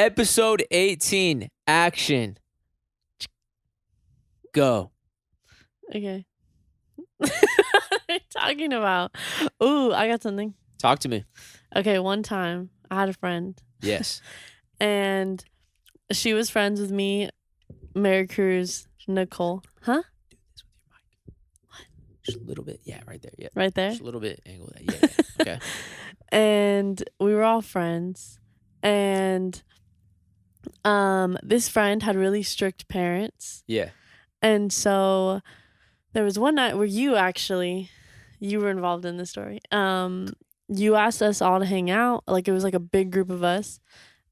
Episode 18. Action. Go. Okay. What are you talking about? Ooh, I got something. Talk to me. Okay, one time I had a friend. Yes. And she was friends with me, Mary Cruz, Nicole. Huh? Do this with your mic. What? Just a little bit. Yeah, right there. Yeah. Right there? Just a little bit. Angle that. Yeah. Okay. And we were all friends. And this friend had really strict parents. Yeah. And so there was one night where you were involved in the story. You asked us all to hang out. Like, it was like a big group of us.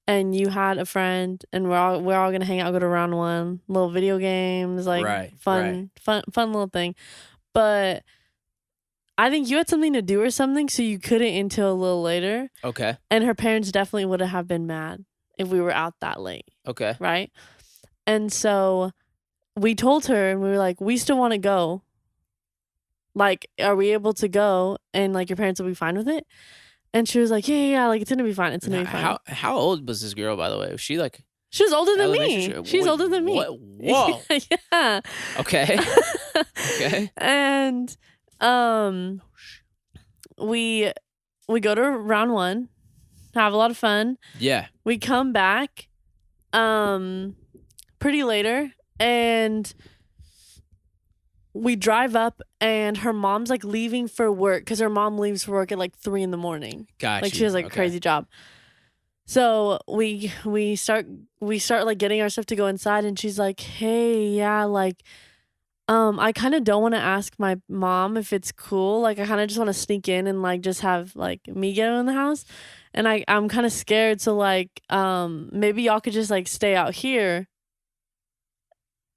And you had a friend, and we're all gonna hang out, go to round one, little video games, like fun little thing. But I think you had something to do or something, so you couldn't until a little later. Okay. And her parents definitely would have been mad if we were out that late. Okay. Right? And so we told her, and we were like, we still want to go. Like, are we able to go? And like, your parents will be fine with it? And she was like, yeah, like, it's gonna be fine. It's gonna be fine. How old was this girl, by the way? Was she like? She was older than me. She's older than me. What? Whoa. Yeah. Okay. Okay. And we go to round one, have a lot of fun. Yeah. We come back pretty later, and we drive up, and her mom's like leaving for work because her mom leaves for work at like 3 a.m. Gotcha. Like, she has like a crazy job. So we start like getting our stuff to go inside, and she's like, hey, yeah, like I kind of don't want to ask my mom if it's cool. Like, I kind of just want to sneak in and like just have like me get in the house, and I'm kind of scared. So like maybe y'all could just like stay out here.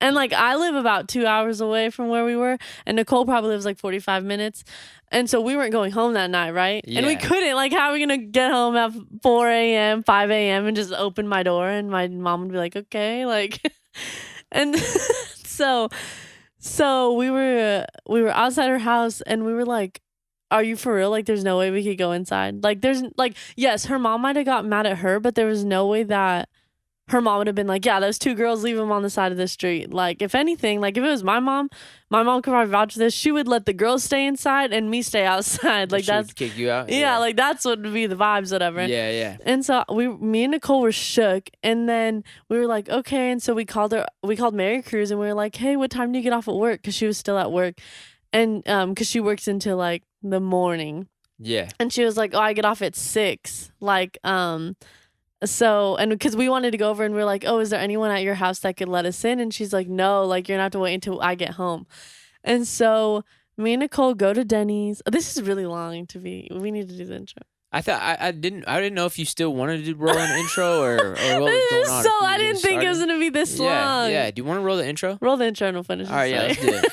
And like, I live about 2 hours away from where we were, and Nicole probably lives like 45 minutes. And so we weren't going home that night, right? Yeah. And we couldn't. Like, how are we going to get home at 4 a.m., 5 a.m. and just open my door, and my mom would be like, okay, like, and so we were outside her house, and we were like, are you for real? Like, there's no way we could go inside. Like, there's like, yes, her mom might have got mad at her, but there was no way that her mom would have been like, yeah, those 2 girls, leave them on the side of the street. Like, if anything, like, if it was my mom could probably vouch for this. She would let the girls stay inside and me stay outside. Like, she that's would kick you out. Yeah, like, that's what would be the vibes, whatever. Yeah. And so me and Nicole were shook, and then we were like, okay. And so we called Mary Cruz, and we were like, hey, what time do you get off at work? Because she was still at work, and because she works until like the morning. Yeah. And she was like, oh, I get off at 6. Like, so, and because we wanted to go over, and we were like, oh, is there anyone at your house that could let us in? And she's like, no, like, you're gonna have to wait until I get home. And so me and Nicole go to Denny's. This is really long we need to do the intro. I thought I didn't know if you still wanted to roll an intro or what was going on. So I didn't think it was gonna be this long. Yeah. Do you want to roll the intro? Roll the intro and we'll finish. All right, yeah, let's do it.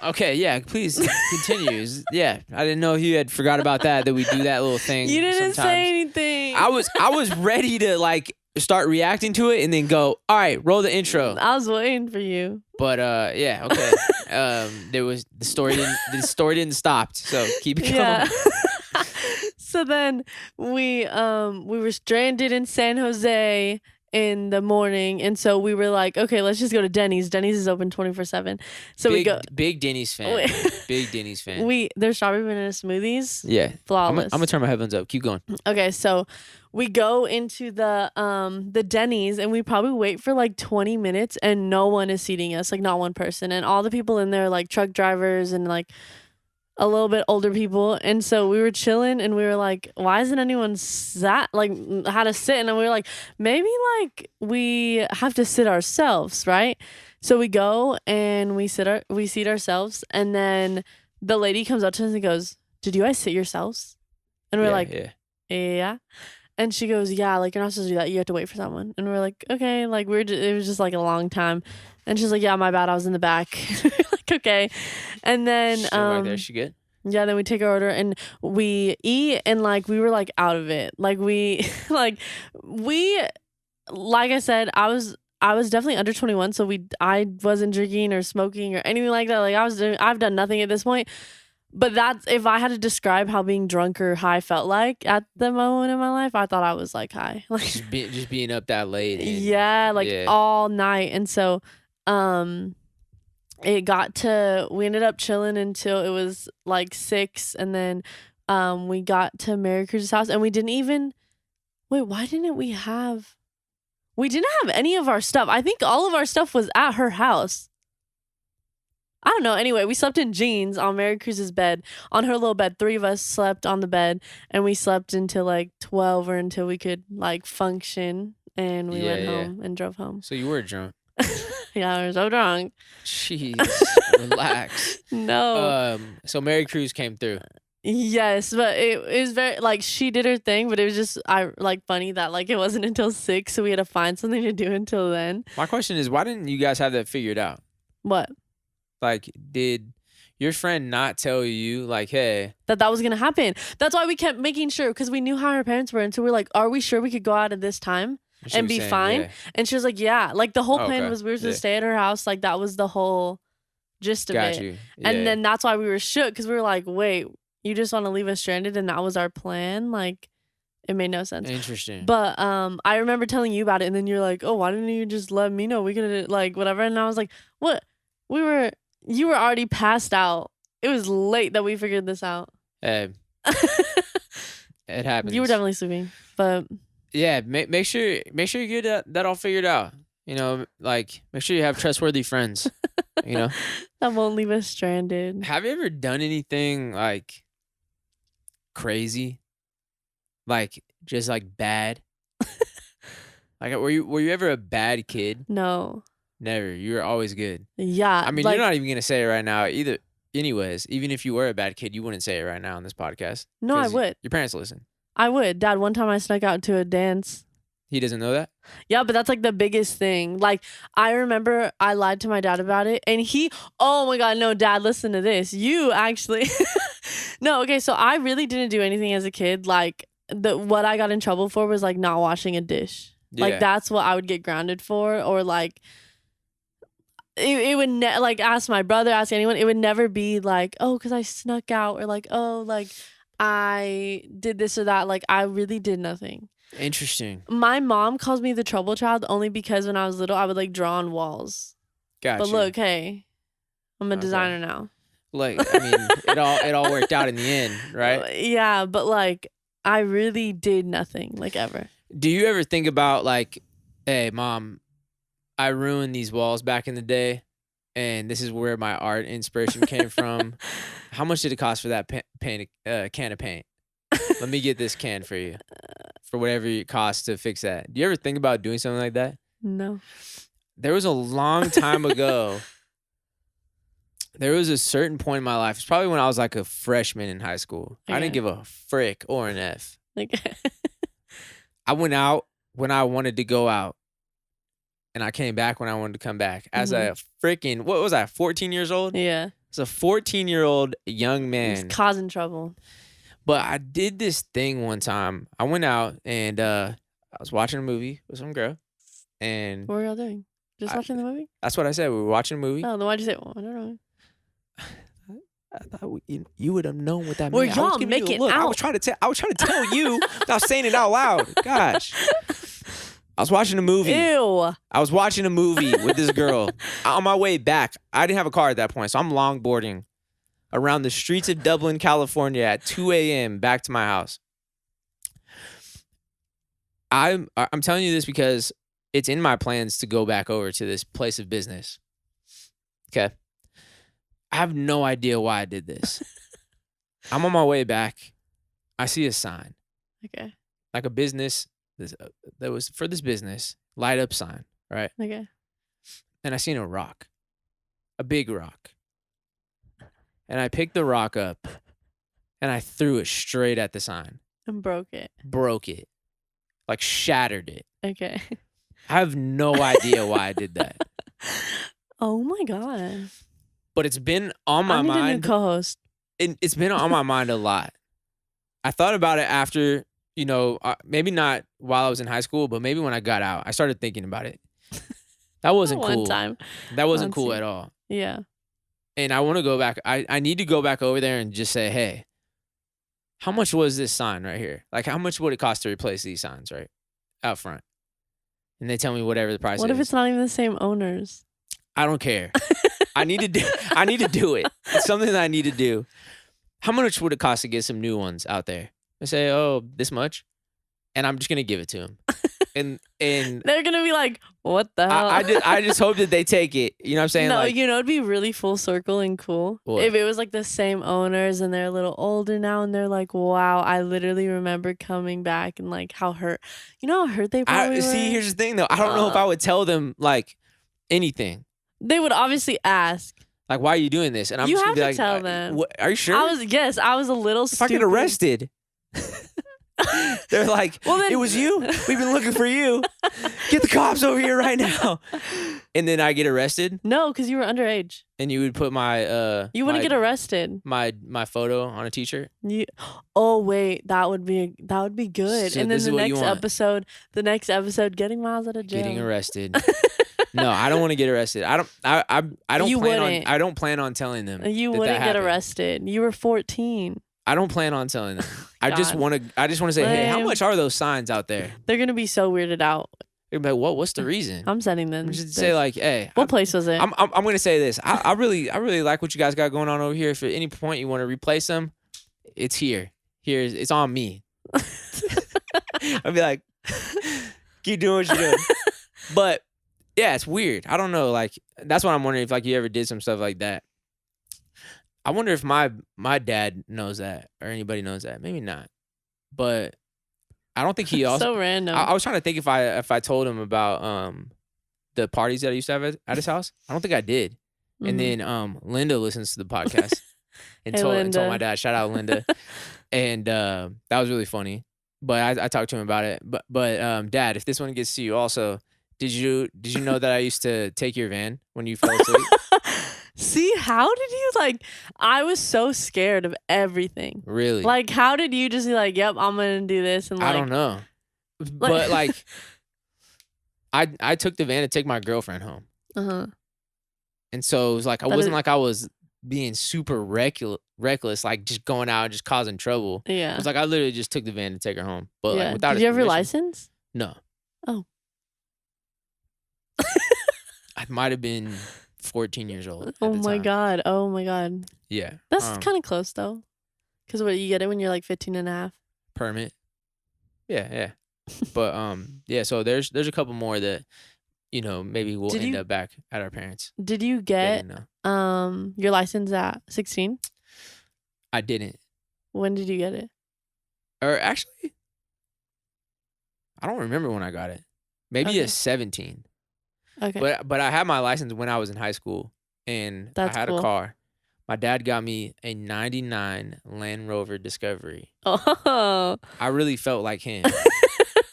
Okay, yeah, please continue. Yeah, I didn't know if you had forgot about that we do that little thing. You didn't sometimes. say anything. I was ready to like start reacting to it and then go, all right, roll the intro. I was waiting for you. But yeah, okay. The story didn't stop, so keep it going. Yeah. So then we were stranded in San Jose in the morning, and so we were like, okay, let's just go to Denny's. Denny's is open 24/7. So we go. Big Denny's fan. Big Denny's fan. Their strawberry banana smoothies. Yeah, flawless. I'm gonna turn my headphones up. Keep going. Okay, so we go into the Denny's, and we probably wait for like 20 minutes, and no one is seating us, like not one person, and all the people in there are like truck drivers and like a little bit older people. And so we were chilling, and we were like, why isn't anyone how to sit? And we were like, maybe like we have to sit ourselves, right? So we go and we seat ourselves, and then the lady comes up to us and goes, did you guys sit yourselves? And we're yeah. And she goes, yeah, like, you're not supposed to do that. You have to wait for someone. And we're like, okay. Like, it was just like a long time. And she's like, yeah, my bad, I was in the back. Like, okay. And then right there, she good? Yeah, then we take our order and we eat, and like we were like out of it. Like like I said, I was definitely under 21, so I wasn't drinking or smoking or anything like that. Like I've done nothing at this point. But that's if I had to describe how being drunk or high felt like at the moment in my life, I thought I was like high. Like Just being up that late. And, yeah, like all night. And so we ended up chilling until it was like 6, and then we got to Mary Cruz's house, and we didn't even why didn't we have any of our stuff. I think all of our stuff was at her house. I don't know. Anyway, we slept in jeans on Mary Cruz's bed, on her little bed. 3 of us slept on the bed, and we slept until like 12 or until we could like function, and we went home and drove home. So you were drunk. Yeah, I was so drunk. Jeez, relax. No. So Mary Cruz came through. Yes, but it was very like she did her thing, but it was just funny that like it wasn't until 6, so we had to find something to do until then. My question is, why didn't you guys have that figured out? What? Like, did your friend not tell you, like, hey, that was gonna happen? That's why we kept making sure, because we knew how her parents were, and so we're like, are we sure we could go out at this time and be fine? Yeah. And she was like, yeah. Like the whole plan was we were supposed to stay at her house. Like that was the whole gist of it. Yeah. And then that's why we were shook, because we were like, wait, you just want to leave us stranded, and that was our plan? Like, it made no sense. Interesting. But I remember telling you about it, and then you're like, oh, why didn't you just let me know? We could like whatever. And I was like, what? You were already passed out. It was late that we figured this out. Hey, it happens. You were definitely sleeping, but yeah, make sure you get that all figured out. You know, like make sure you have trustworthy friends. You know, that won't leave us stranded. Have you ever done anything like crazy, like just like bad? Like, were you ever a bad kid? No. Never. You were always good. Yeah. I mean, you're not even gonna say it right now either. Anyways, even if you were a bad kid, you wouldn't say it right now on this podcast. No, I would. Your parents listen. I would. Dad, one time I snuck out to a dance. He doesn't know that? Yeah, but that's like the biggest thing. Like, I remember I lied to my dad about it, and oh my God, no, Dad, listen to this. You actually, no, okay, so I really didn't do anything as a kid. Like, what I got in trouble for was like not washing a dish. Yeah. Like, that's what I would get grounded for, or like, it would like ask my brother, ask anyone. It would never be like, oh, because I snuck out, or like, oh, like I did this or that. Like I really did nothing. Interesting. My mom calls me the trouble child only because when I was little, I would like draw on walls. Gotcha. But look, hey, I'm a designer now. Like I mean, it all worked out in the end, right? Yeah, but like I really did nothing, like ever. Do you ever think about like, hey, Mom, I ruined these walls back in the day, and this is where my art inspiration came from. How much did it cost for that can of paint? Let me get this can for you for whatever it costs to fix that. Do you ever think about doing something like that? No. There was a long time ago. There was a certain point in my life. It's probably when I was like a freshman in high school. Okay. I didn't give a frick or an F. Okay. I went out when I wanted to go out. And I came back when I wanted to come back. As a freaking, what was I, 14 years old? Yeah. As a 14-year-old young man. He's causing trouble. But I did this thing one time. I went out and I was watching a movie with some girl. And what were y'all doing? Just watching the movie? That's what I said. We were watching a movie. Oh, then why'd you say, I don't know. I thought you would have known what that meant. Well, y'all making out. I was trying to tell you without saying it out loud. Gosh. I was watching a movie. Ew. I was watching a movie with this girl. On my way back, I didn't have a car at that point, so I'm longboarding around the streets of Dublin, California at 2 a.m. back to my house. I'm telling you this because it's in my plans to go back over to this place of business. Okay. I have no idea why I did this. I'm on my way back. I see a sign. Okay. Like a business. That was for this business, light up sign, right? Okay. And I seen a rock, a big rock. And I picked the rock up and I threw it straight at the sign. And broke it. Broke it. Like shattered it. Okay. I have no idea why I did that. Oh my God. But it's been on my mind. I need a new co-host. It's been on my mind a lot. I thought about it after, you know, maybe not while I was in high school, but maybe when I got out, I started thinking about it. That wasn't cool. One time. That wasn't cool at all. Yeah. And I want to go back. I need to go back over there and just say, hey, how much was this sign right here? Like, how much would it cost to replace these signs right out front? And they tell me whatever the price is. What if it's not even the same owners? I don't care. I need to do it. It's something that I need to do. How much would it cost to get some new ones out there? I say, oh, this much, and I'm just gonna give it to them. And they're gonna be like, what the hell? I just hope that they take it. You know what I'm saying? No, like, it'd be really full circle and cool what? if it was like the same owners and they're a little older now and they're like, wow, I literally remember coming back and like how hurt. You know how hurt they probably were? See, here's the thing though. I don't know if I would tell them like anything. They would obviously ask. Like, why are you doing this? And I'm you just have gonna be to like, tell them. What, are you sure? I was a little if stupid. I get arrested. They're like, well, then, it was you? We've been looking for you. Get the cops over here right now. And then I get arrested? No, because you were underage. And you would put my you wouldn't get arrested. My photo on a t-shirt? Oh wait, that would be good. So and then the next episode, getting Myles out of jail. Getting arrested. No, I don't want to get arrested. I don't plan on telling them. You wouldn't get arrested. You were 14. I don't plan on telling them. I just want to say, hey, how much are those signs out there? They're gonna be so weirded out. They're gonna be like, what's the reason? I'm sending them. Just say like, hey, what place was it? I'm gonna say this. I really like what you guys got going on over here. If at any point you want to replace them, it's here. It's on me. I'll be like, keep doing what you're doing. But yeah, it's weird. I don't know. Like, that's what I'm wondering if like you ever did some stuff like that. I wonder if my dad knows that or anybody knows that. Maybe not. But I don't think he also. So random. I was trying to think if I told him about the parties that I used to have at his house. I don't think I did. Mm-hmm. And then Linda listens to the podcast and told my dad. Shout out Linda. And that was really funny. But I talked to him about it. But Dad, if this one gets to you also, did you know that I used to take your van when you fell asleep? See, how did you I was so scared of everything. Really? Like, how did you just be like, yep, I'm going to do this? And I don't know. But I took the van to take my girlfriend home. Uh-huh. And so it was like, I wasn't like I was being super reckless, like just going out and just causing trouble. Yeah. It was like I literally just took the van to take her home. But like without Did you have your license? No. Oh. I might have been 14 years old. Oh my god. Oh my god. Yeah. That's kind of close though. Because what, you get it when you're like 15 and a half? Permit. Yeah. But yeah, so there's a couple more that, maybe we'll end up back at our parents'. Did you get your license at 16? I didn't. When did you get it? Or actually, I don't remember when I got it. Maybe at 17. Okay. But I had my license when I was in high school, and I had a car. My dad got me a 99 Land Rover Discovery. Oh. I really felt like him.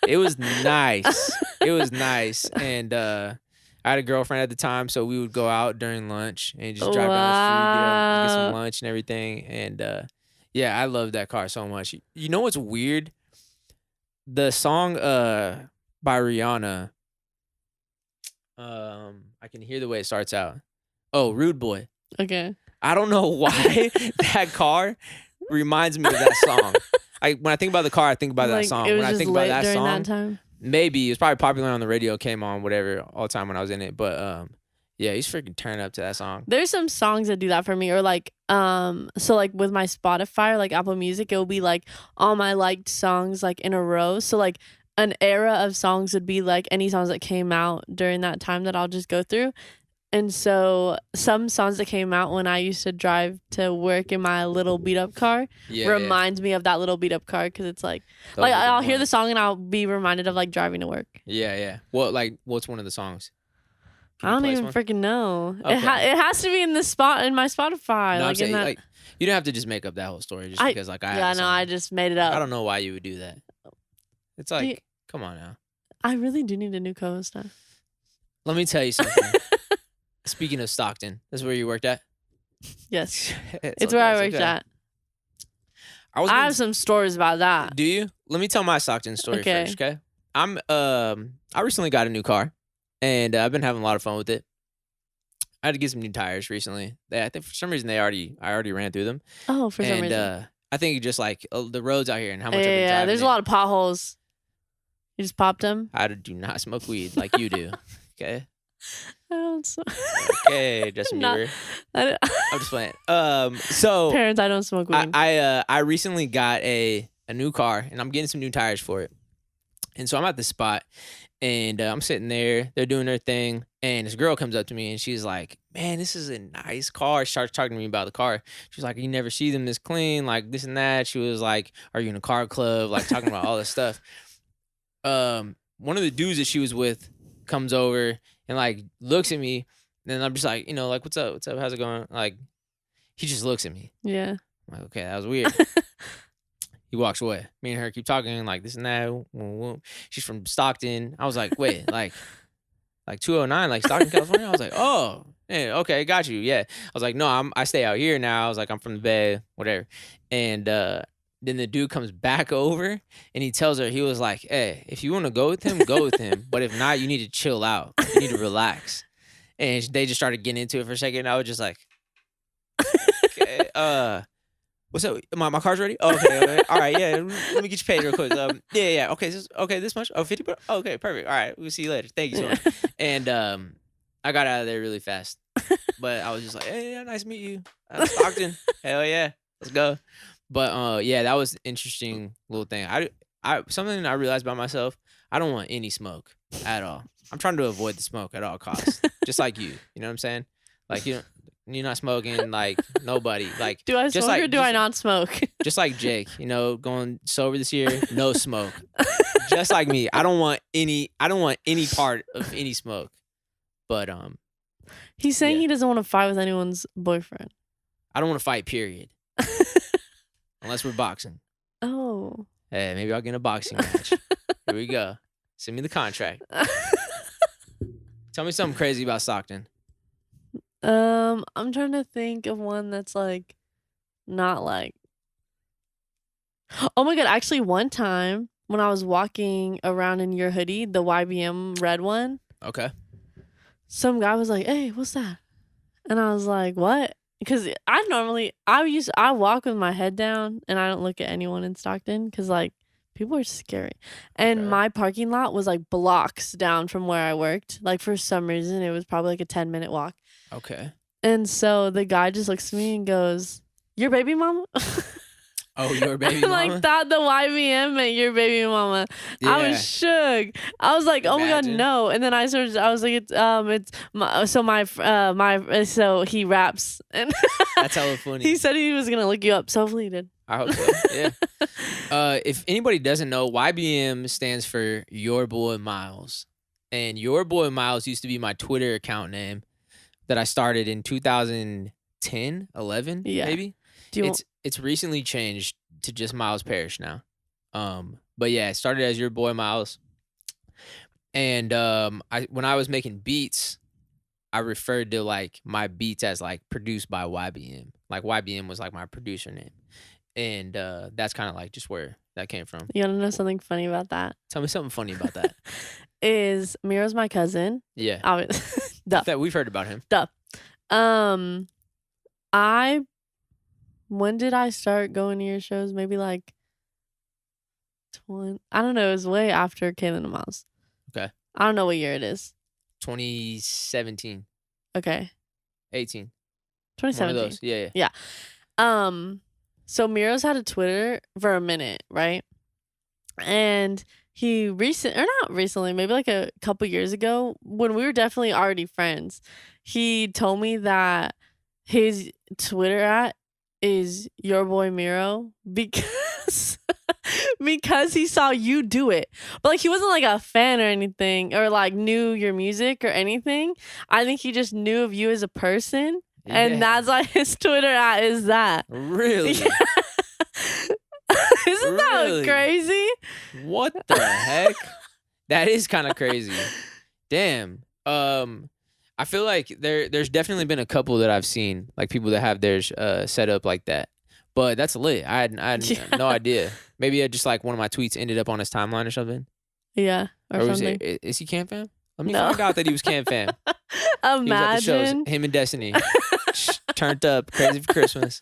It was nice. It was nice. And I had a girlfriend at the time, so we would go out during lunch and just drive down the street, get some lunch and everything. And yeah, I love that car so much. You know what's weird? The song by Rihanna, I can hear the way it starts out. Oh, Rude Boy. Okay. I don't know why that car reminds me of that song. When I think about the car, I think about that song. It was when just I think about that during song, that time? Maybe it was probably popular on the radio, came on whatever all the time when I was in it. But yeah, he's freaking turn up to that song. There's some songs that do that for me, or so like with my Spotify or like Apple Music, it will be like all my liked songs like in a row. So like an era of songs would be like any songs that came out during that time that I'll just go through. And so some songs that came out when I used to drive to work in my little beat up car reminds me of that little beat up car, because it's like I'll hear the song and I'll be reminded of like driving to work. Yeah. What's one of the songs? I don't even freaking know. Okay. It has to be in my Spotify. No, you don't have to just make up that whole story just because I just made it up. I don't know why you would do that. It's like, come on now. I really do need a new co-host now. Let me tell you something. Speaking of Stockton, this is where you worked at? Yes. it's where I worked at. I have some stories about that. Do you? Let me tell my Stockton story first, okay? I recently got a new car, and I've been having a lot of fun with it. I had to get some new tires recently. I think for some reason I already ran through them. Oh, for some And reason. I think just like the roads out here and how much I've Yeah, been driving there's a lot of potholes. You just popped them? I do not smoke weed like you do. Okay. I don't smoke. Okay, Justin Bieber. I'm just playing. So parents, I don't smoke weed. I recently got a new car and I'm getting some new tires for it. And so I'm at this spot and I'm sitting there. They're doing their thing, and this girl comes up to me and she's like, "Man, this is a nice car." She starts talking to me about the car. She's like, "You never see them this clean, like this and that." She was like, "Are you in a car club?" Like talking about all this stuff. One of the dudes that she was with comes over and like looks at me, and I'm just like, like, "What's up? What's up? How's it going?" Like, he just looks at me. Yeah. I'm like, okay, that was weird. He walks away. Me and her keep talking like this and that. She's from Stockton. I was like, wait, like 209, like Stockton, California. I was like, oh, yeah, okay, got you. Yeah. I was like, no, I stay out here now. I was like, I'm from the Bay, whatever. And then the dude comes back over and he tells her, he was like, hey, if you want to go with him, go with him. But if not, you need to chill out. You need to relax. And they just started getting into it for a second. I was just like, okay, what's up? My car's ready? Oh, okay. All right, yeah. Let me get you paid real quick. Yeah. Okay, this much? Oh, 50 bucks? Okay, perfect. All right, we'll see you later. Thank you so much. And I got out of there really fast. But I was just like, hey, yeah, nice to meet you. Stockton. Hell yeah. Let's go. But yeah, that was an interesting little thing. I something I realized about myself, I don't want any smoke at all. I'm trying to avoid the smoke at all costs. Just like you. You know what I'm saying? Like you're not smoking, like nobody. Like, do I smoke or do I not smoke? Just like Jake, going sober this year, no smoke. Just like me, I don't want any part of any smoke. But he's saying he doesn't want to fight with anyone's boyfriend. I don't want to fight, period. Unless we're boxing. Oh. Hey, maybe I'll get in a boxing match. Here we go. Send me the contract. Tell me something crazy about Stockton. I'm trying to think of one that's like not like. Oh my god! Actually, one time when I was walking around in your hoodie, the YBM red one. Okay. Some guy was like, "Hey, what's that?" And I was like, "What?" Because I walk with my head down and I don't look at anyone in Stockton because like people are scary. And my parking lot was like blocks down from where I worked. Like for some reason, it was probably like a 10-minute walk. Okay. And so the guy just looks at me and goes, "Your baby mama?" Oh, your baby mama? Like thought the YBM meant your baby mama. Yeah. I was shook. I was like, "Oh my god, no!" And then I was like, so he raps and that's hella funny. He said he was gonna look you up, so hopefully he did. I hope so. Yeah. If anybody doesn't know, YBM stands for Your Boy Myles, and Your Boy Myles used to be my Twitter account name that I started in 2010, 11, maybe. It's recently changed to just Myles Parrish now. But yeah, it started as Your Boy Myles. And when I was making beats, I referred to like my beats as like produced by YBM. Like YBM was like my producer name. And that's kind of like just where that came from. You want to know something funny about that? Tell me something funny about that. Is Miro's my cousin. Yeah. Duh. We've heard about him. Duh. When did I start going to your shows? Maybe like 20. I don't know. It was way after Kehlani and Myles. Okay. I don't know what year it is. 2017. Okay. 18. 2017. One of those. Yeah. So Miro's had a Twitter for a minute, right? And he not recently, maybe like a couple years ago, when we were definitely already friends, he told me that his Twitter @ is Your Boy Miro because he saw you do it. But like he wasn't like a fan or anything or like knew your music or anything. I think he just knew of you as a person. Yeah. And that's why his Twitter @ is that. Really? Yeah. Isn't that crazy? What the heck? That is kind of crazy. Damn. I feel like there's definitely been a couple that I've seen, like people that have theirs set up like that. But that's lit. I had no idea. Maybe I just like one of my tweets ended up on his timeline or something. Yeah, or something. Is he Camp Fam? Let me No. find out that he was Cam fam. He was at the shows. Imagine. Him and Destiny. Turned up. Crazy for Christmas.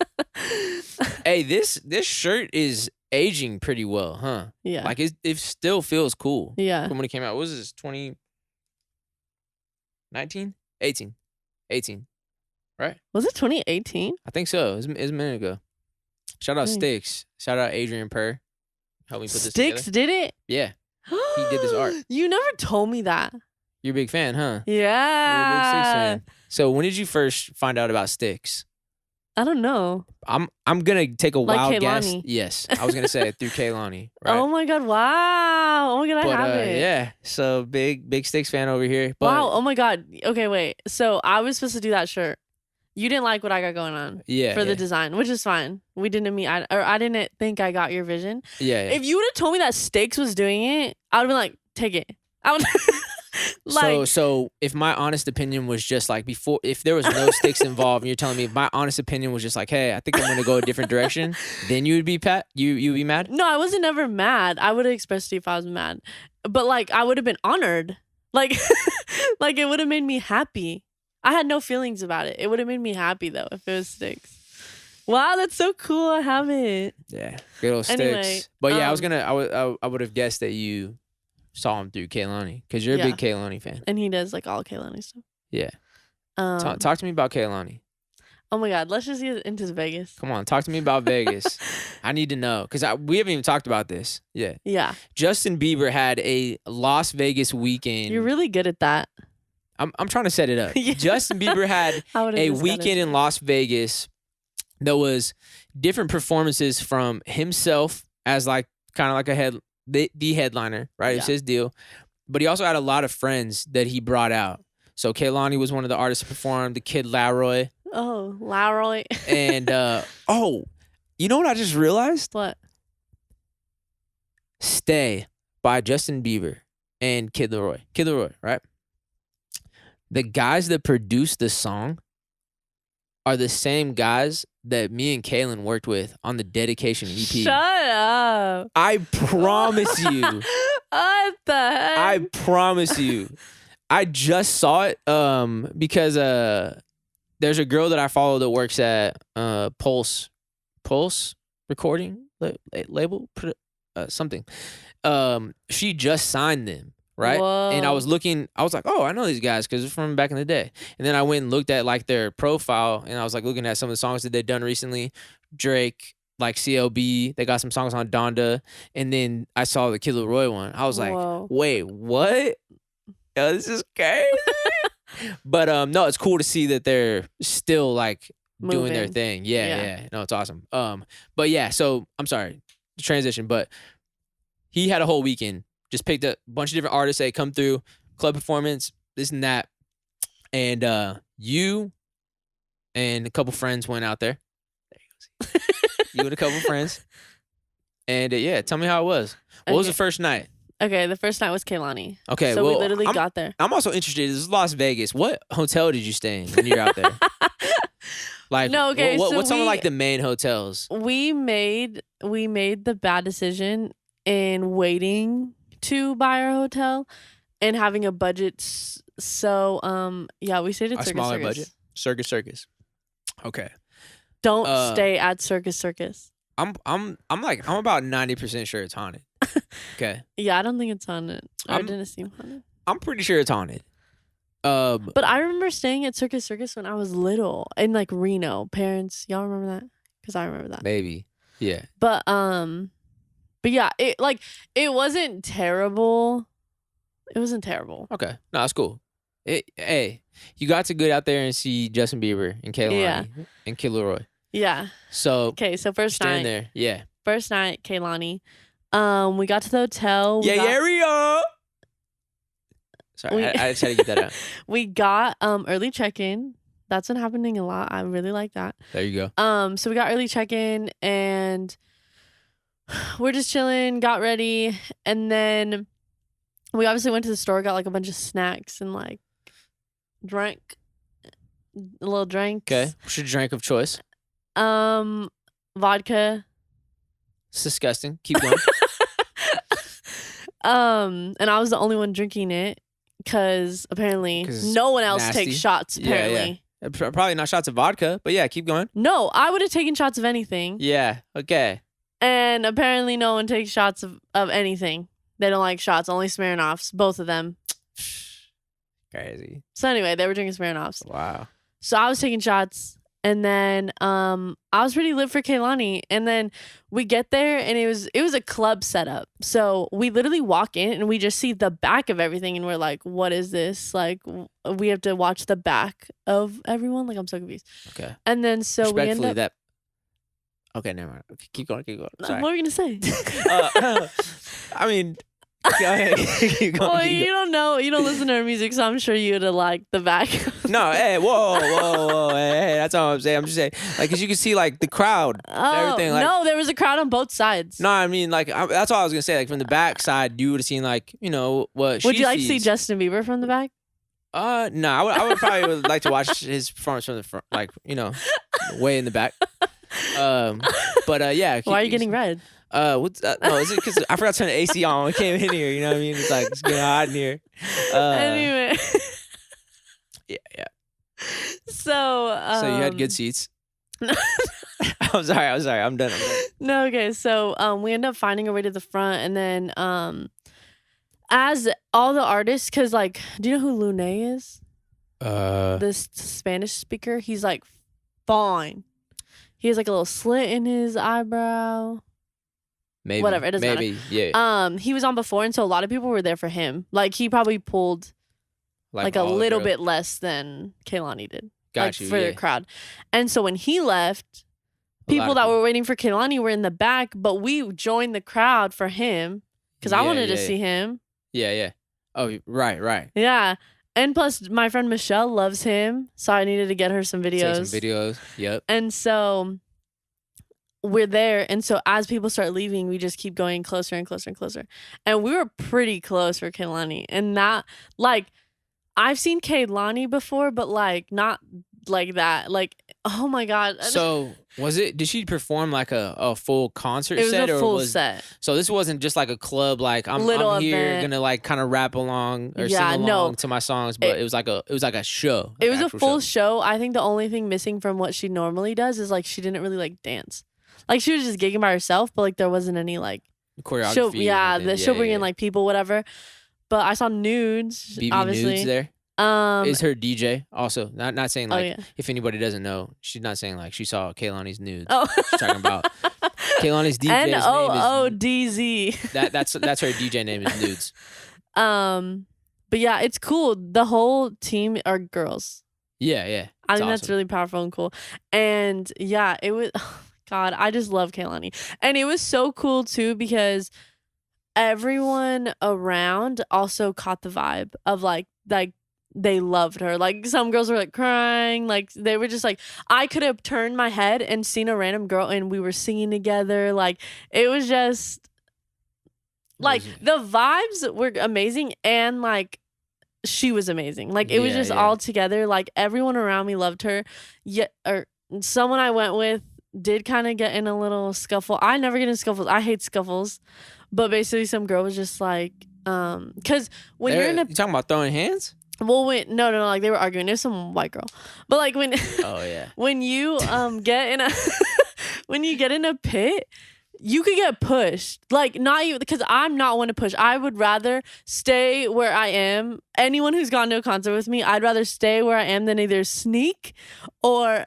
Hey, this shirt is aging pretty well, huh? Yeah. Like it still feels cool. Yeah. From when it came out. What was this? 2019? 18. Right? Was it 2018? I think so. It was a minute ago. Shout out Dang. Sticks. Shout out Adrian Purr. Help me put this together. Sticks did it? Yeah. He did this art. You never told me that. You're a big fan, huh? You're a big Sticks Yeah. fan. So when did you first find out about Sticks? I don't know. I'm gonna take a Like wild guess. Kehlani. Yes, I was gonna say it through Kehlani. Right? Oh my god! Wow! Oh my god! I have it. Yeah. So big Sticks fan over here. But Wow! Oh my god! Okay, wait. So I was supposed to do that shirt. You didn't like what I got going on yeah, for the yeah. design, which is fine. We didn't meet. I didn't think I got your vision. Yeah. If you would have told me that Stakes was doing it, I would have been like, take it. I would. So if my honest opinion was just like before, if there was no Sticks involved, and you're telling me if my honest opinion was just like, hey, I think I'm gonna go a different direction, then you would be you'd be mad. No, I wasn't never mad. I would have expressed it if I was mad, but like I would have been honored. Like, like it would have made me happy. I had no feelings about it. It would have made me happy though if it was Sticks. Wow, that's so cool. I have it. Yeah, good old Sticks. Anyway, But yeah, I would have guessed that you saw him through Kehlani because you're a big Kehlani fan. And he does like all Kehlani stuff. Yeah. Talk to me about Kehlani. Oh my god, let's just get into Vegas. Come on, talk to me about Vegas. I need to know because we haven't even talked about this. Yeah. Yeah. Justin Bieber had a Las Vegas weekend. You're really good at that. I'm trying to set it up. Yeah. Justin Bieber had a weekend in Las Vegas that was different performances from himself as like kind of like the headliner, right? It's his deal. But he also had a lot of friends that he brought out. So Kehlani was one of the artists who performed, the kid Laroy. Oh, Laroy. And you know what I just realized? What? Stay by Justin Bieber and Kid Leroy. Kid Leroy, right? The guys that produced the song are the same guys that me and Kaylin worked with on the Dedication EP. Shut up. I promise you. What the heck? I promise you. I just saw it because there's a girl that I follow that works at Pulse recording label something. She just signed them. Right. Whoa. And I was like, oh, I know these guys because they're from back in the day. And then I went and looked at like their profile and I was like looking at some of the songs that they've done recently. Drake, like CLB, they got some songs on Donda. And then I saw the Kid Leroy one. I was like, wait, what? Yo, this is crazy. But no, it's cool to see that they're still like doing their thing. Yeah. No, it's awesome. But yeah, so I'm sorry, transition, but he had a whole weekend. Just picked a bunch of different artists that come through, club performance, this and that. And you and a couple friends went out there. There you go. You and a couple friends. And yeah, tell me how it was. What was the first night? Okay, the first night was Kehlani. Okay, so well, we literally got there. I'm also interested. This is Las Vegas. What hotel did you stay in when you're out there? Like, no, okay, what's some of like the main hotels? We made the bad decision in waiting to buy our hotel and having a budget. So yeah, we stayed at A Circus smaller Circus. budget. Circus. Okay. Don't stay at Circus. I'm about 90% sure it's haunted. Okay. Yeah, I don't think it's haunted. It didn't seem haunted. I'm pretty sure it's haunted. But I remember staying at Circus when I was little in like Reno. Parents, y'all remember that? Because I remember that. Maybe. Yeah. But yeah, it wasn't terrible. It wasn't terrible. Okay. No, that's cool. Hey, you got to go out there and see Justin Bieber and Kehlani and Kid Leroy. Yeah. So okay, so first night there. Yeah. First night, Kehlani. We got to the hotel. We are. Sorry, I just had to get that out. We got early check-in. That's been happening a lot. I really like that. There you go. So we got early check-in and we're just chilling, got ready, and then we obviously went to the store, got like a bunch of snacks and like drank a little drinks. Okay. What's your drink of choice? Vodka. It's disgusting. Keep going. And I was the only one drinking it because apparently 'Cause it's no one else nasty. takes shots. Apparently, Probably not shots of vodka, but yeah, keep going. no, I would have taken shots of anything. Yeah. Okay. And apparently, no one takes shots of anything. They don't like shots, only Smirnoffs, both of them. Crazy. So anyway, they were drinking Smirnoffs. Wow. So I was taking shots, and then I was pretty lit for Kehlani. And then we get there, and it was a club setup. So we literally walk in, and we just see the back of everything, and we're like, "What is this?" Like, we have to watch the back of everyone. Like, I'm so confused. Okay. And then so we end up. that. Okay, never mind. Okay, keep going. Sorry. What were you gonna say? I mean, go ahead. Keep going. Well, you don't know. You don't listen to her music, so I'm sure you would have liked the back. No, hey, whoa, hey, that's all I'm saying. I'm just saying, like, cause you can see like the crowd, and everything. Like, no, there was a crowd on both sides. no, I mean, like, that's all I was gonna say. Like, from the back side, you would have seen, like, you know, what. Would you like to sees. see Justin Bieber from the back? No, I would probably would like to watch his performance from the front, like, you know, way in the back. But yeah. Why are you getting red? What's no, is it because I forgot to turn the AC on when I came in here? You know what I mean? It's like it's getting hot in here. Anyway. Yeah. So So you had good seats. I'm sorry. I'm done. No, okay. So we end up finding our way to the front, and then as all the artists, because like, do you know who Lune is? This Spanish speaker. He's like fine. He has like a little slit in his eyebrow. Maybe. Whatever, it doesn't matter. Yeah. He was on before, and so a lot of people were there for him. Like, he probably pulled like a little bit less than Kehlani did. Got you, for the crowd. And so when he left, people that were waiting for Kehlani were in the back, but we joined the crowd for him because I wanted to see him. Yeah. Oh, right. Yeah. And plus, my friend Michelle loves him, so I needed to get her some videos. Take some videos. Yep. And so we're there, and so as people start leaving, we just keep going closer and closer and closer. And we were pretty close for Kehlani. And that, like, I've seen Kehlani before, but like not like that. Like, oh my God. So did she perform like a full concert it was set? A full set. So this wasn't just like a club, like I'm here gonna like kind of rap along or sing along to my songs, but it was like a show. It was a full show. I think the only thing missing from what she normally does is like she didn't really like dance. Like, she was just gigging by herself, but like there wasn't any like choreography. She'll bring in like people, whatever. But I saw nudes. BB obviously. Nudes there. Is her DJ also not saying like if anybody doesn't know, she's not saying like she saw Kehlani's nudes. Oh. She's talking about Kehlani's DJ's name is NOODZ. That's her DJ name is Nudes. But yeah, it's cool. The whole team are girls. Yeah. I think that's really powerful and cool. And yeah, it was God, I just love Kehlani. And it was so cool too because everyone around also caught the vibe of like they loved her. Like, some girls were like crying. Like, they were just like, I could have turned my head and seen a random girl and we were singing together. Like, it was just like the vibes were amazing, and like she was amazing. Like, it was just all together. Like, everyone around me loved her. Or someone I went with did kind of get in a little scuffle. I never get in scuffles. I hate scuffles. But basically some girl was just like, because when you're in a... You talking about throwing hands? Well, no, like they were arguing. It was some white girl. But like when... Oh, yeah. When you get in a... when you get in a pit, you could get pushed. Like, not you, because I'm not one to push. I would rather stay where I am. Anyone who's gone to a concert with me, I'd rather stay where I am than either sneak or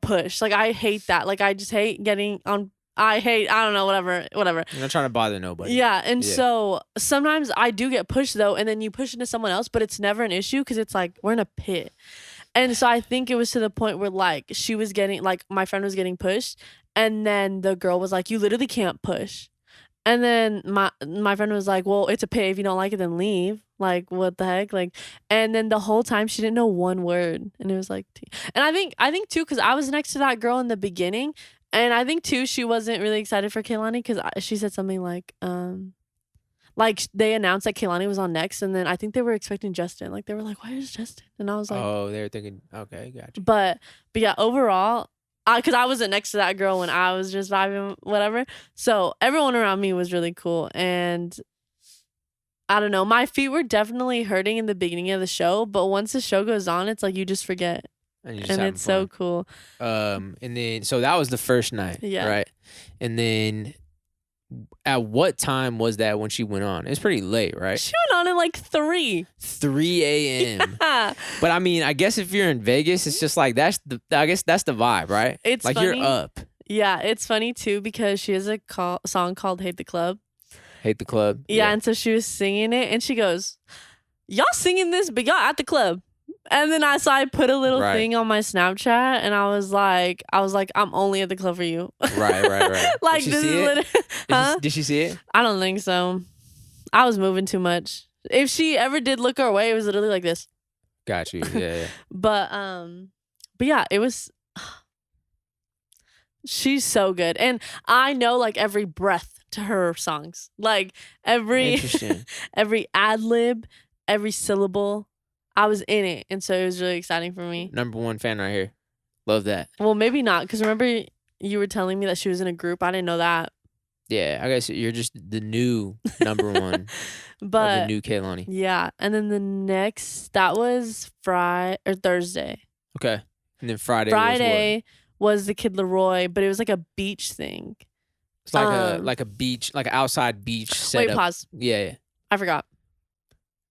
push. Like, I hate that. Like, I just hate getting on. I don't know, whatever. You're not trying to bother nobody. Yeah, and so sometimes I do get pushed though, and then you push into someone else, but it's never an issue because it's like we're in a pit. And so I think it was to the point where like she was getting, like my friend was getting pushed, and then the girl was like, "You literally can't push." And then my friend was like, "Well, it's a pit. If you don't like it, then leave." Like, what the heck? Like, and then the whole time she didn't know one word, and it was like, and I think too, because I was next to that girl in the beginning, and I think too she wasn't really excited for Kehlani because she said something like they announced that Kehlani was on next, and then I think they were expecting Justin. Like, they were like, "Why is Justin?" And I was like, "Oh, they were thinking, okay, gotcha." But yeah, overall. Because I wasn't next to that girl when I was just vibing, whatever. So everyone around me was really cool. And I don't know. My feet were definitely hurting in the beginning of the show, but once the show goes on, it's like you just forget. And, you're just And having it's fun. so cool. And then so that was the first night, Yeah. right? And then at what time was that when she went on? It's pretty late, right? She went on at like 3. 3 a.m. Yeah. But I mean, I guess if you're in Vegas, it's just like I guess that's the vibe, right? It's like funny. you're up. Yeah, it's funny too because she has a song called Hate the Club. Hate the club. Yeah, and so she was singing it and she goes, y'all singing this, but y'all at the club. And then I put a little thing on my Snapchat and I was like, I'm only at the club for you. Right. Like, did she this see is it? Huh? Did she see it? I don't think so. I was moving too much. If she ever did look our way, it was literally like this. Got you. Yeah. But yeah, it was. She's so good, and I know like every breath to her songs, like every every ad lib, every syllable. I was in it, and so it was really exciting for me. Number 1 fan right here. Love that. Well, maybe not, because remember you were telling me that she was in a group. I didn't know that. Yeah, I guess you're just the new number 1 but of the new Kehlani. Yeah, and then that was Thursday. Okay, and then Friday was the Kid Leroy, but it was like a beach thing. It's like a beach, like an outside beach setup. Wait, pause. Yeah. I forgot.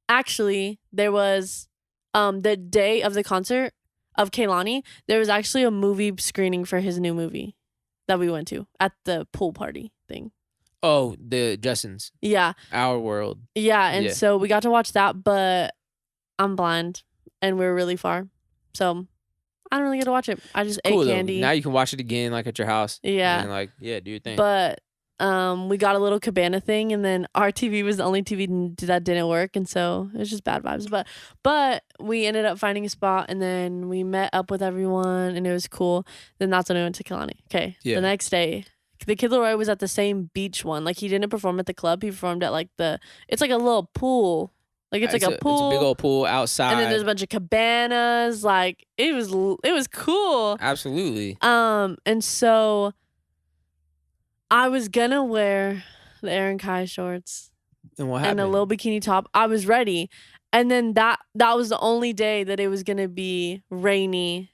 Actually, there was the day of the concert of Kehlani, there was actually a movie screening for his new movie that we went to at the pool party thing. Oh, the Justin's. Yeah. Our World. Yeah, and so we got to watch that, but I'm blind and we're really far. So I don't really get to watch it. I just ate candy. Now you can watch it again, like at your house. Yeah. And like, do your thing. But we got a little cabana thing, and then our TV was the only TV that didn't work, and so it was just bad vibes. But we ended up finding a spot, and then we met up with everyone, and it was cool. Then that's when we went to Kehlani. Okay. Yeah. The next day, the Kid Leroy was at the same beach one. Like, he didn't perform at the club. He performed at like it's like a little pool. Like it's like a pool. It's a big old pool outside. And then there's a bunch of cabanas. Like it was cool. Absolutely. And so I was gonna wear the Aaron Kai shorts. And what happened? And a little bikini top. I was ready. And then that was the only day that it was gonna be rainy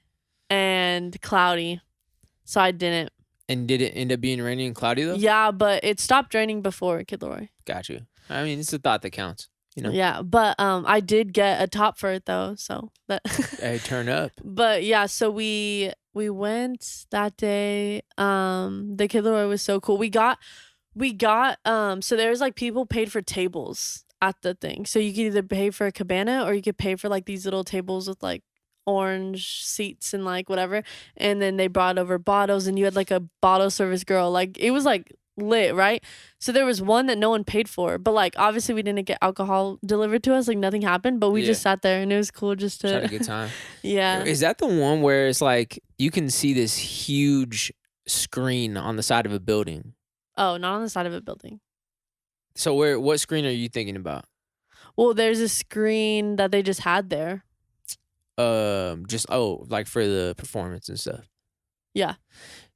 and cloudy. So I didn't. And did it end up being rainy and cloudy though? Yeah, but it stopped raining before Kid Leroy. Got you. I mean, it's the thought that counts. You know? Yeah, but I did get a top for it though, so that hey, turn up. But yeah, so we went that day. The Kid Leroy was so cool. We got so there's like people paid for tables at the thing. So you could either pay for a cabana or you could pay for like these little tables with like orange seats and like whatever. And then they brought over bottles and you had like a bottle service girl. Like it was like lit, right? So there was one that no one paid for, but like obviously we didn't get alcohol delivered to us, like nothing happened, but we just sat there and it was cool just to had a good time. Yeah. Is that the one where it's like you can see this huge screen on the side of a building? Oh, not on the side of a building. So what screen are you thinking about? Well, there's a screen that they just had there. Like for the performance and stuff. Yeah.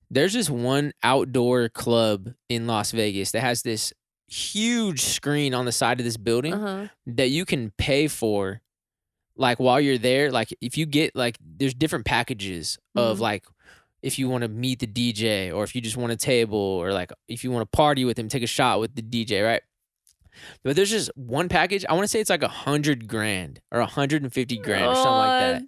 There's this one outdoor club in Las Vegas that has this huge screen on the side of this building that you can pay for, like while you're there. Like if you get like, there's different packages of like, if you want to meet the DJ or if you just want a table or like if you want to party with him, take a shot with the DJ, right? But there's just one package. I want to say it's like $100,000 or $150,000 or something like that.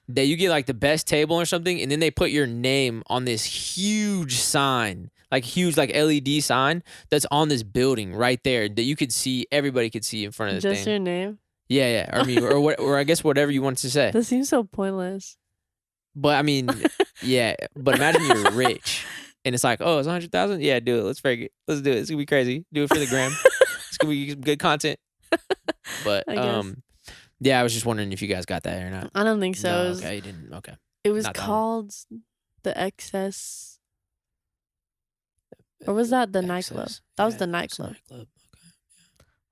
That you get like the best table or something, and then they put your name on this huge sign, like huge like LED sign that's on this building right there that you could see. Everybody could see in front of the thing. Just your name? Yeah. Or I mean, or I guess whatever you want to say. That seems so pointless. But I mean, yeah. But imagine you're rich, and it's like, oh, it's 100,000. Yeah, do it. Let's break it. Let's do it. It's gonna be crazy. Do it for the gram. It's gonna be good content. But yeah, I was just wondering if you guys got that or not. I don't think so. No, okay, you didn't. Okay. It was called the Excess. Or was that the nightclub? That was the nightclub. Okay.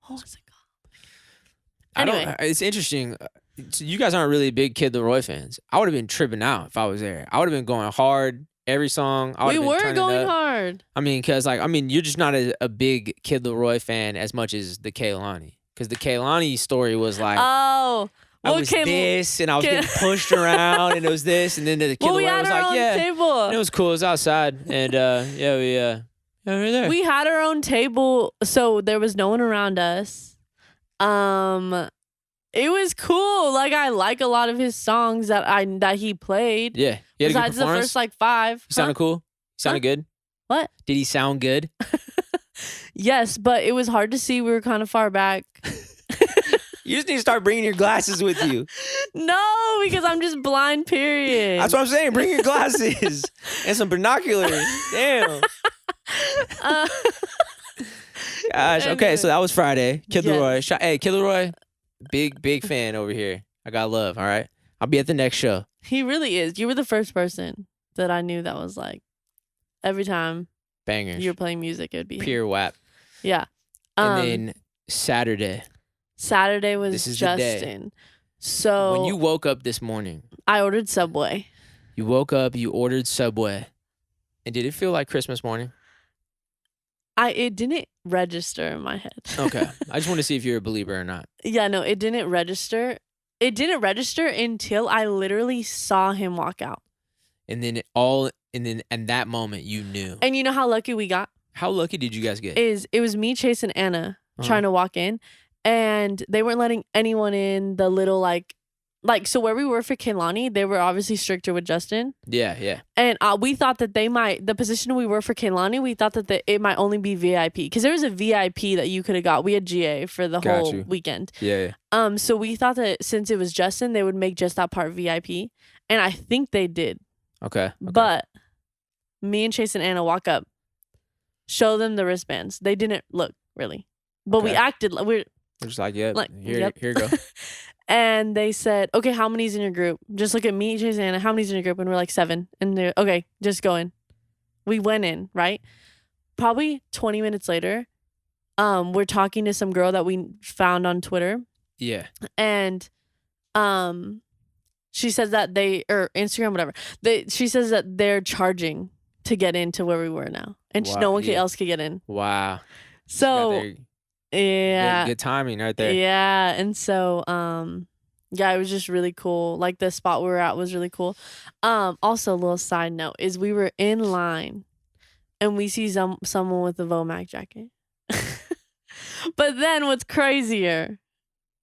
What was it called? Anyway. It's interesting. You guys aren't really big Kid Leroy fans. I would have been tripping out if I was there. I would have been going hard every song. We were going hard. I mean, because you're just not a big Kid Leroy fan as much as the Kehlani. because the Kehlani story was like, Oh. I was this, and I was getting pushed around, and it was this, and then the kid we had was our like, own yeah, table. and it was cool. It was outside, and we were there. We had our own table, so there was no one around us. It was cool. Like, I like a lot of his songs that he played. Yeah, he had a good Besides the performance. first like 5. He sounded cool. He sounded good. What? Did he sound good? Yes, but it was hard to see. We were kind of far back. You just need to start bringing your glasses with you. No, because I'm just blind, period. That's what I'm saying. Bring your glasses and some binoculars. Damn. Gosh. Okay, so that was Friday. Kid Leroy. Hey, Kid Leroy, big fan over here. I got love, all right? I'll be at the next show. He really is. You were the first person that I knew that was like, every time Bangers. you were playing music, it would be him. Pure WAP. Yeah. And then Saturday was This is the day. Justin. So when you woke up this morning, I ordered Subway. you woke up, you ordered Subway. And did it feel like Christmas morning? It didn't register in my head. Okay. I just want to see if you're a believer or not. Yeah, no, it didn't register. It didn't register until I literally saw him walk out. And then in that moment you knew. And you know how lucky we got? How lucky did you guys get? It was me, Chase, and Anna trying to walk in, and they weren't letting anyone in. The little like so where we were for Kehlani, they were obviously stricter with Justin. Yeah. And we thought that the position we were for Kehlani, we thought that it might only be VIP, because there was a VIP that you could have got. We had GA for the whole weekend. Yeah. So we thought that since it was Justin, they would make just that part VIP, and I think they did. Okay. But me and Chase and Anna walk up, show them the wristbands. They didn't look really, but we acted like we're just like, yep, here you go. And they said, okay, how many's in your group? Just look at me, Chase, and Anna. How many's in your group? And we're like 7. And they're okay, just go in. We went in, right? Probably 20 minutes later, we're talking to some girl that we found on Twitter. Yeah. And she says that or Instagram, whatever. She says that they're charging to get into where we were now, and no one else could get in. Wow. So yeah, good timing right there. Yeah, and so it was just really cool. Like, the spot we were at was really cool. Also, a little side note is we were in line, and we see someone with a Vomac jacket. But then what's crazier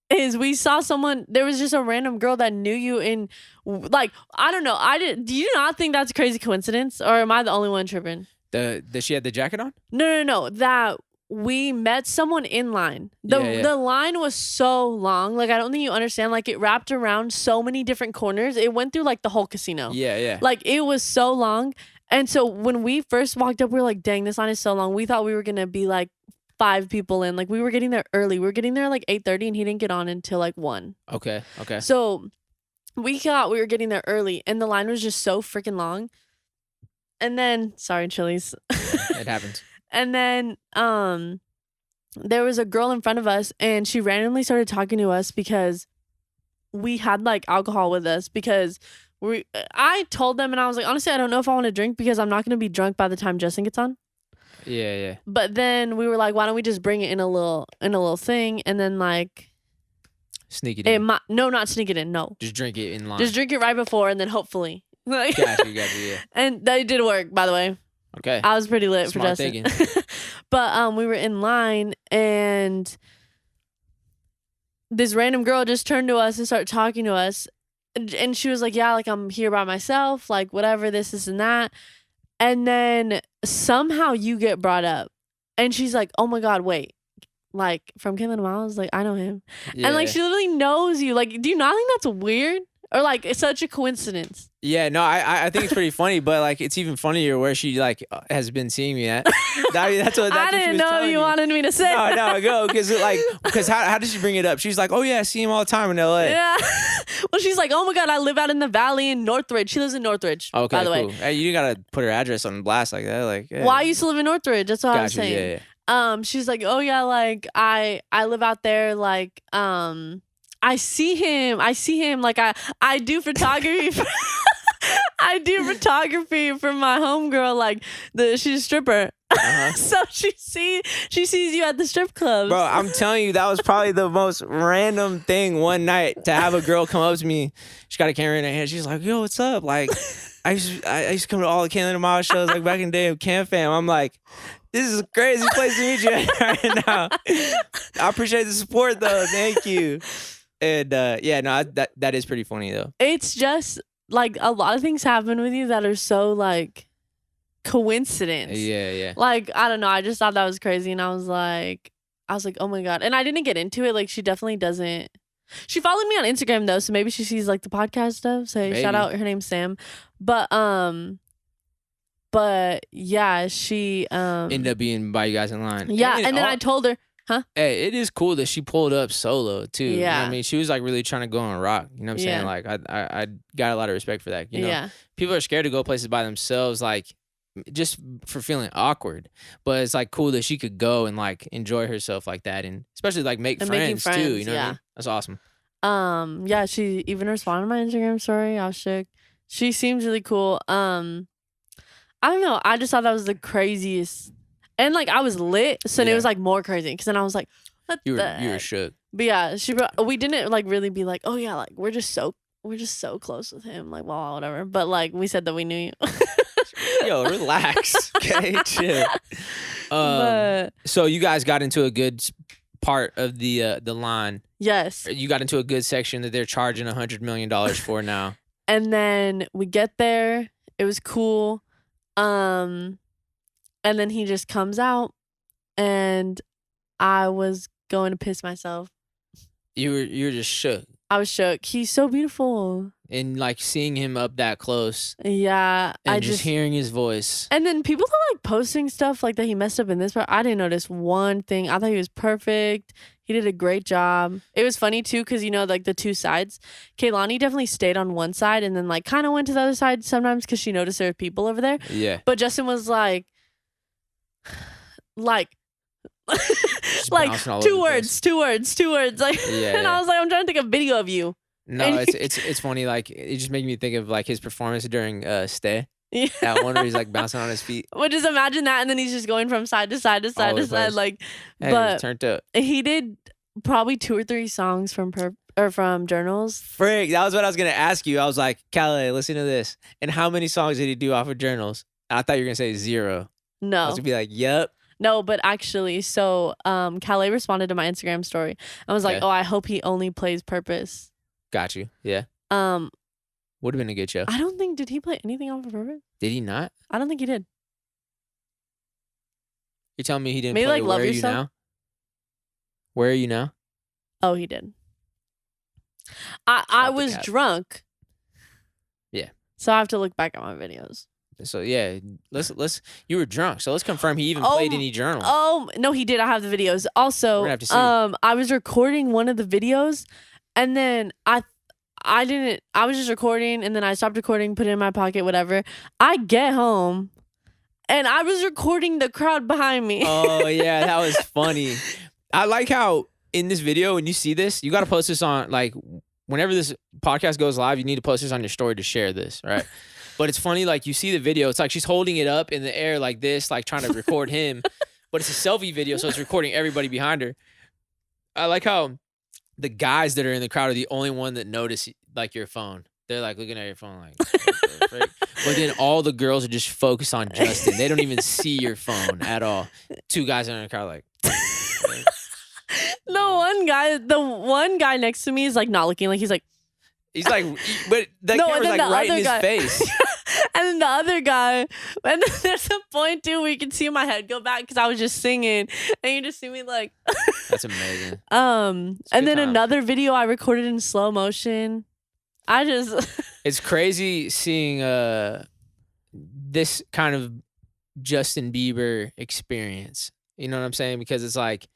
is we saw someone. There was just a random girl that knew you in, like, I don't know. Do you not think that's a crazy coincidence, or am I the only one tripping? That she had the jacket on? No. That we met someone in line. The line was so long. Like, I don't think you understand. Like, it wrapped around so many different corners. It went through like the whole casino. Yeah. Like, it was so long. And so when we first walked up, we were like, dang, this line is so long. We thought we were gonna be like 5 people in. Like, we were getting there early. We were getting there like 8:30, and he didn't get on until like 1. Okay. So we thought we were getting there early, and the line was just so freaking long. And then, sorry, Chili's. It happens. And then there was a girl in front of us, and she randomly started talking to us because we had like alcohol with us, because I told them, and I was like, honestly, I don't know if I want to drink, because I'm not going to be drunk by the time Justin gets on. Yeah. But then we were like, why don't we just bring it in a little thing, and then like sneak it in. No, not sneak it in. No. Just drink it in line. Just drink it right before, and then hopefully. Like, Got you, yeah. And that did work, by the way. Okay. I was pretty lit Smart for Justin. But we were in line, and this random girl just turned to us and started talking to us. And she was like, yeah, like, I'm here by myself, like, whatever, this and that. And then somehow you get brought up, and she's like, oh my God, wait. Like, from Kehlani and Myles, like, I know him. Yeah. And like, she literally knows you. Like, do you not think that's weird? Or like, it's such a coincidence? Yeah, no, I think it's pretty funny, but like, it's even funnier where she like has been seeing me at. That's what I didn't know you wanted me to say. No, go, because how did she bring it up? She's like, oh yeah, I see him all the time in LA. Yeah. Well, she's like, oh my God, I live out in the valley in Northridge. She lives in Northridge. Okay, by the cool. way. Hey, you gotta put her address on blast like that, like. Yeah. Well, I used to live in Northridge. That's what I was saying. Yeah. She's like, oh yeah, like I live out there, like I see him like I do photography. I do photography for my homegirl, like she's a stripper. So she sees you at the strip club. Bro, I'm telling you, that was probably the most random thing one night to have a girl come up to me. She got a camera in her hand. She's like, yo, what's up? Like, I used to come to all the Kehlani and Myles shows like back in the day of Camp Fam. I'm like, this is a crazy place to meet you right now. I appreciate the support though. Thank you. And yeah, no, that is pretty funny though. It's just like a lot of things happen with you that are so like coincidence. Yeah. Like, I don't know. I just thought that was crazy. And I was like, oh my God. And I didn't get into it. Like, she definitely doesn't. She followed me on Instagram though. So maybe she sees like the podcast stuff. So Maybe. shout out. Her name's Sam. But yeah, she ended up being by you guys in line. Yeah. And then I told her, hey, it is cool that she pulled up solo too. Yeah. You know what I mean? She was like really trying to go on rock. You know what I'm saying? Like I got a lot of respect for that. You know, people are scared to go places by themselves, like just for feeling awkward. But it's like cool that she could go and like enjoy herself like that, and especially like make friends too. You know what I mean? That's awesome. Yeah, she even responded to my Instagram story. I was shook. She seems really cool. I don't know. I just thought that was the craziest. And like I was lit, so it was like more crazy. Because then I was like, what you the were heck? shook. But yeah, we didn't like really be like, oh yeah, like we're just so close with him, like well whatever. But like we said that we knew you. Yo, relax. Okay, chill. So you guys got into a good part of the line. Yes. You got into a good section that they're charging $100 million for now. And then we get there. It was cool. And then he just comes out, and I was going to piss myself. You were just shook. I was shook. He's so beautiful. And like seeing him up that close. Yeah. And just hearing his voice. And then people are like posting stuff like that he messed up in this part. I didn't notice one thing. I thought he was perfect. He did a great job. It was funny too, because you know, like the two sides. Kehlani definitely stayed on one side and then like kind of went to the other side sometimes because she noticed there were people over there. Yeah. But Justin was like like two words. Like, and I was like, I'm trying to take a video of you. No, it's funny. Like, it just made me think of like his performance during Stay. Yeah. That one where he's like bouncing on his feet. Well, just imagine that, and then he's just going from side to side to side to side. Like, hey, but turned up. He did probably 2 or 3 songs from Journals. Frick, that was what I was gonna ask you. I was like, Calais, listen to this. And how many songs did he do off of Journals? And I thought you were gonna say 0. No. I was gonna be like, yep. No, but actually, so Calais responded to my Instagram story. I was like, oh, I hope he only plays Purpose. Got you. Yeah. Would have been a good show. I don't think, did he play anything off of Purpose? Did he not? I don't think he did. You're telling me he didn't Maybe play like Love Where Are Yourself? You Now? Where Are You Now? Oh, he did. I was drunk. Yeah. So I have to look back at my videos. So yeah, let's you were drunk. So let's confirm he even played any Journal. Oh, no, he did. I have the videos. Also, we're gonna have to see. I was recording one of the videos, and then I was just recording, and then I stopped recording, put it in my pocket, whatever. I get home, and I was recording the crowd behind me. Oh yeah, that was funny. I like how in this video, when you see this, you got to post this on, like, whenever this podcast goes live, you need to post this on your story to share this, right? But it's funny, like, you see the video, it's like she's holding it up in the air like this, like trying to record him, but it's a selfie video, so it's recording everybody behind her. I like how the guys that are in the crowd are the only one that notice, like, your phone. They're like looking at your phone like, what the frick? But then all the girls are just focused on Justin. They don't even see your phone at all. 2 guys are in the crowd like. The one guy next to me is like not looking, like he's like, but the camera's like right in his face. And then the other guy, and then there's a point too where you can see my head go back because I was just singing, and you just see me like. That's amazing. And then another video I recorded in slow motion. It's crazy seeing this kind of Justin Bieber experience. You know what I'm saying? Because it's like,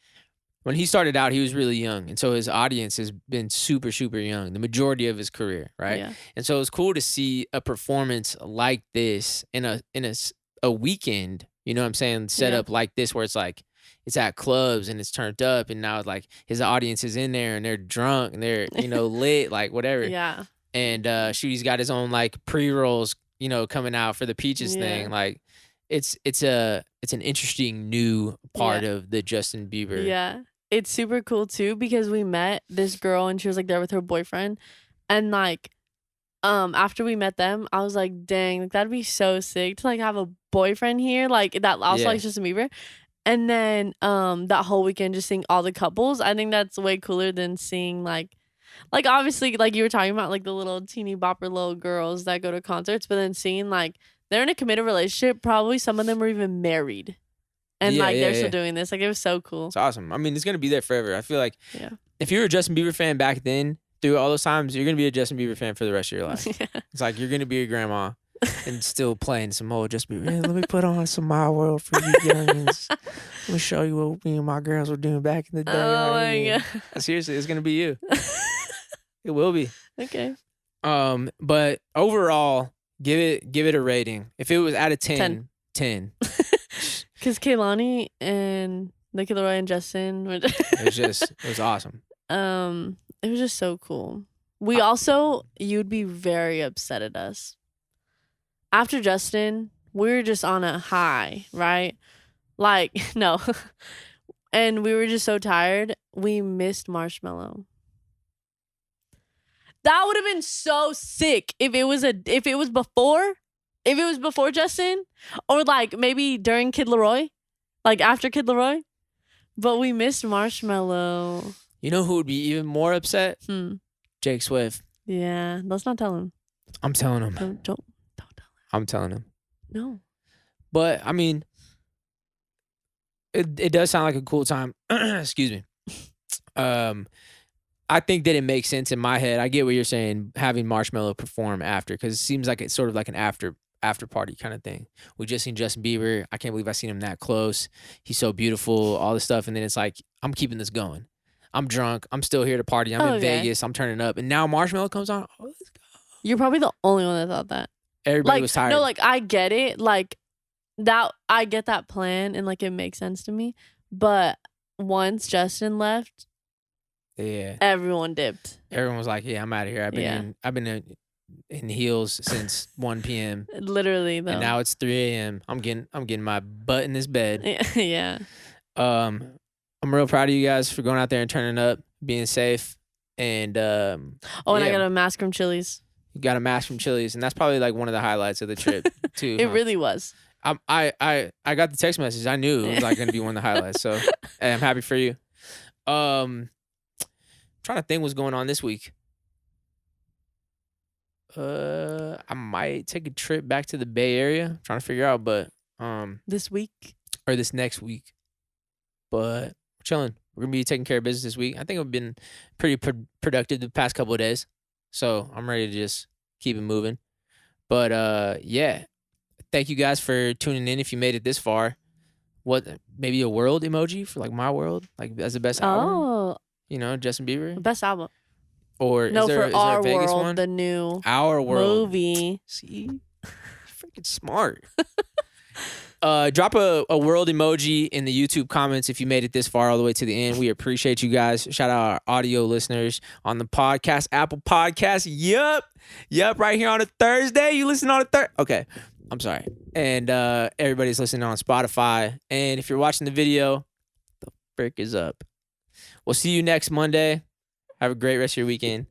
when he started out, he was really young. And so his audience has been super, super young, the majority of his career, right? Yeah. And so it was cool to see a performance like this in a weekend, you know what I'm saying, set up like this, where it's like, it's at clubs and it's turned up, and now like his audience is in there and they're drunk and they're, you know, lit, like whatever. Yeah. And he's got his own like pre-rolls, you know, coming out for the Peaches thing. Like, it's an interesting new part Yeah. of the Justin Bieber. Yeah. It's super cool too because we met this girl and she was like there with her boyfriend. And like after we met them, I was like, dang, like that'd be so sick to like have a boyfriend here, like that also Yeah. likes Justin Bieber. And then that whole weekend just seeing all the couples, I think that's way cooler than seeing like obviously like you were talking about like the little teeny bopper little girls that go to concerts, but then seeing like they're in a committed relationship, probably some of them were even married. And Yeah, like yeah, they're still yeah. doing this. Like it was so cool. It's awesome. I mean, it's gonna be there forever. I feel like Yeah. if you were a Justin Bieber fan back then, through all those times, you're gonna be a Justin Bieber fan for the rest of your life. Yeah. It's like you're gonna be a grandma and still playing some old Justin Bieber. Hey, let me put on some My World for you youngins. Let me show you what me and my girls were doing back in the day. Oh my God. god. Seriously, it's gonna be you. It will be. Okay. But overall, give it a rating. If it was out of 10, 10. Because Kehlani and Nicky Leroy and Justin were It was awesome. it was just so cool. We also, you'd be very upset at us. After Justin, we were just on a high, right? Like, no. And we were just so tired. We missed Marshmello. That would have been so sick if it was before Justin, or like maybe during Kid Leroy, like after Kid Leroy. But we missed Marshmello. You know who would be even more upset? Jake Swift. Yeah, let's not tell him. I'm telling him. Don't tell him. I'm telling him. No. But I mean, it does sound like a cool time. Excuse me. I think that it makes sense in my head. I get what you're saying, having Marshmello perform after, because it seems like it's sort of like an after party kind of thing. We just seen Justin Bieber. I can't believe I seen him that close. He's so beautiful, all this stuff, and then it's like, I'm keeping this going. I'm drunk. I'm still here to party. I'm in Vegas. I'm turning up, and now Marshmello comes on. Oh, let's go. You're probably the only one that thought that. Everybody like, was tired. No, like I get it. Like that, I get that plan, and like it makes sense to me. But once Justin left, yeah, everyone dipped. Everyone was like, "Yeah, I'm out of here. I've been in heels since 1 p.m. Literally, though. And now it's 3 a.m. I'm getting my butt in this bed. Yeah. I'm real proud of you guys for going out there and turning up, being safe, and and I got a mask from Chili's. You got a mask from Chili's, and that's probably like one of the highlights of the trip too. It really was. I got the text message. I knew it was like going to be one of the highlights. So hey, I'm happy for you. Trying to think what's going on this week. I might take a trip back to the Bay Area. I'm trying to figure out, but this week or this next week. But we're chilling. We're gonna be taking care of business this week. I think I've been pretty productive the past couple of days, so I'm ready to just keep it moving. But yeah, thank you guys for tuning in. If you made it this far, what maybe a world emoji for like My World, like as the best album. Oh, you know, Justin Bieber best album. Or no, is there, for is Our there a Vegas World, one? the new Our World movie. See, freaking smart. Drop a world emoji in the YouTube comments if you made it this far all the way to the end. We appreciate you guys. Shout out our audio listeners on the podcast, Apple Podcasts. Yup, right here on a Thursday. You listen on a Thursday. Okay, I'm sorry. And everybody's listening on Spotify. And if you're watching the video, the frick is up. We'll see you next Monday. Have a great rest of your weekend.